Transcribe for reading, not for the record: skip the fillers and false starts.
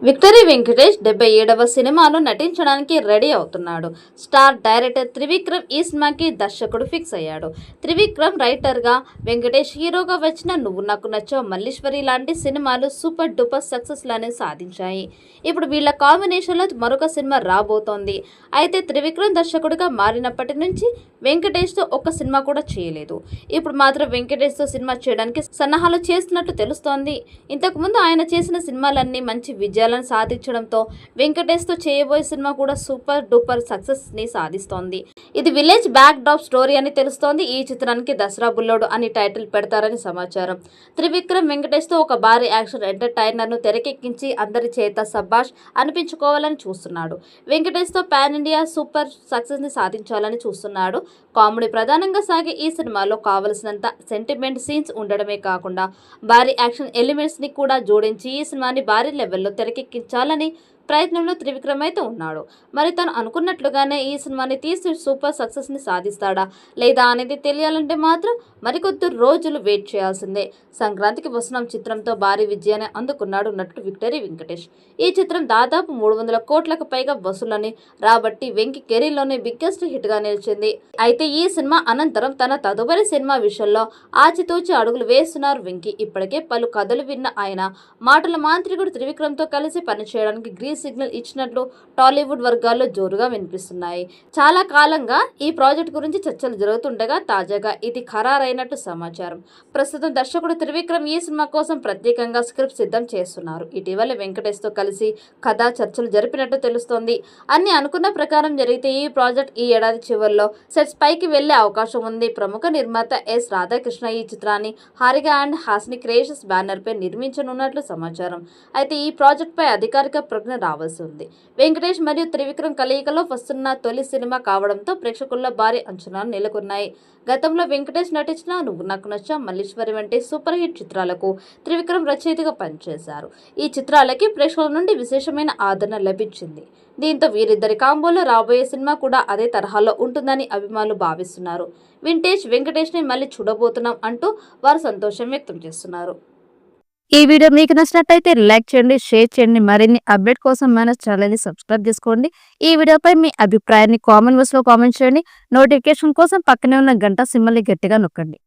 Victory Venkatesh 77వ సినిమాలో నటించడానికి ready అవుతున్నాడు. స్టార్ డైరెక్టర్ త్రివిక్రమ్ ఈ సినిమాకి దర్శకుడు ఫిక్స్ అయ్యాడు. త్రివిక్రమ్ రైటర్గా, వెంకటేష్ హీరోగా వచ్చిన నువ్వు నాకు నచ్చావు, మల్లీశ్వరి లాంటి సినిమాలు సూపర్ డూపర్ సక్సెస్లను సాధించాయి. ఇప్పుడు వీళ్ళ కాంబినేషన్లో మరొక సినిమా రాబోతోంది. అయితే త్రివిక్రమ్ దర్శకుడిగా మారినప్పటి నుంచి వెంకటేష్తో ఒక్క సినిమా కూడా చేయలేదు. ఇప్పుడు మాత్రం వెంకటేష్తో సినిమా చేయడానికి సన్నాహాలు చేస్తున్నట్లు తెలుస్తోంది. ఇంతకుముందు ఆయన చేసిన సినిమాలన్నీ మంచి విజయాలను సాధించడంతో వెంకటేష్తో చేయబోయే సినిమా కూడా సూపర్ డూపర్ సక్సెస్ ని సాధిస్తోంది. ఇది విలేజ్ బ్యాక్ డ్రాప్ స్టోరీ అని తెలుస్తోంది. ఈ చిత్రానికి దసరా బుల్లోడు అని టైటిల్ పెడతారని సమాచారం. త్రివిక్రమ్ వెంకటేష్తో ఒక భారీ యాక్షన్ ఎంటర్టైనర్ ను తెరకెక్కించి అందరి చేత సబ్బాష్ అనిపించుకోవాలని చూస్తున్నాడు. వెంకటేష్తో పాన్ ఇండియా సూపర్ సక్సెస్ ని సాధించాలని చూస్తున్నాడు. కామెడీ ప్రధానంగా సాగే ఈ సినిమాలో కావలసినంత సెంటిమెంట్ సీన్స్ ఉండడమే కాకుండా భారీ యాక్షన్ ఎలిమెంట్స్ ని కూడా జోడించి ఈ సినిమాని భారీ లెవెల్లో తెరకెక్కించాలని ప్రయత్నంలో త్రివిక్రమ్ అయితే ఉన్నాడు. మరి తను అనుకున్నట్లుగానే ఈ సినిమాని తీసి సూపర్ సక్సెస్ ని సాధిస్తాడా లేదా అనేది తెలియాలంటే మాత్రం మరికొద్ది రోజులు వెయిట్ చేయాల్సిందే. సంక్రాంతికి వస్తున్నాం చిత్రంతో భారీ విజయాన్ని అందుకున్నాడు నటుడు విక్టరీ వెంకటేష్. ఈ చిత్రం దాదాపు 300 కోట్లకు పైగా వసూళ్లని రాబట్టి వెంకి కెరీర్లోనే బిగ్గెస్ట్ హిట్ గా నిలిచింది. అయితే ఈ సినిమా అనంతరం తన తదుపరి సినిమా విషయంలో ఆచితూచి అడుగులు వేస్తున్నారు వెంకి. ఇప్పటికే పలు కథలు విన్న ఆయన మాటల మాంత్రికుడు త్రివిక్రమ్తో కలిసి పనిచేయడానికి గ్రీన్ సిగ్నల్ ఇచ్చినట్లు టాలీవుడ్ వర్గాల్లో జోరుగా వినిపిస్తున్నాయి. చాలా కాలంగా ఈ ప్రాజెక్ట్ గురించి చర్చలు జరుగుతుండగా తాజాగా ఇది ఖరారైనట్టు సమాచారం. ప్రస్తుతం దర్శకుడు త్రివిక్రమ్ ఈ సినిమా కోసం ప్రత్యేకంగా స్క్రిప్ట్ సిద్ధం చేస్తున్నారు. ఇటీవల వెంకటేష్తో కలిసి కథా చర్చలు జరిపినట్టు తెలుస్తోంది. అన్ని అనుకున్న ప్రకారం జరిగితే ఈ ప్రాజెక్ట్ ఈ ఏడాది చివరిలో సెట్స్ పైకి వెళ్లే అవకాశం ఉంది. ప్రముఖ నిర్మాత ఎస్ రాధాకృష్ణ ఈ చిత్రాన్ని Harika and Hasini creations banner పై నిర్మించనున్నట్లు సమాచారం. అయితే ఈ ప్రాజెక్ట్ పై అధికారిక ప్రకటన రావాల్సి ఉంది. వెంకటేష్ మరియు త్రివిక్రమ్ కలయికలో వస్తున్న తొలి సినిమా కావడంతో ప్రేక్షకుల్లో భారీ అంచనాలు నెలకొన్నాయి. గతంలో వెంకటేష్ నటించిన నువ్వు నాకు నచ్చావు, మల్లీశ్వరి వంటి సూపర్ హిట్ చిత్రాలకు త్రివిక్రమ్ రచయితగా పనిచేశారు. ఈ చిత్రాలకి ప్రేక్షకుల నుండి విశేషమైన ఆదరణ లభించింది. దీంతో వీరిద్దరి కాంబోలో రాబోయే సినిమా కూడా అదే తరహాలో ఉంటుందని అభిమానులు భావిస్తున్నారు. వింటేజ్ వెంకటేష్ ని మళ్ళీ చూడబోతున్నాం అంటూ వారు సంతోషం వ్యక్తం చేస్తున్నారు. ఈ వీడియో మీకు నచ్చినట్లయితే లైక్ చేయండి, షేర్ చేయండి. మరిన్ని అప్డేట్ కోసం మన ఛానల్ని సబ్స్క్రైబ్ చేసుకోండి. ఈ వీడియోపై మీ అభిప్రాయాన్ని కామెంట్ బాక్స్లో కామెంట్ చేయండి. నోటిఫికేషన్ కోసం పక్కనే ఉన్న గంట సింబల్ని గట్టిగా నొక్కండి.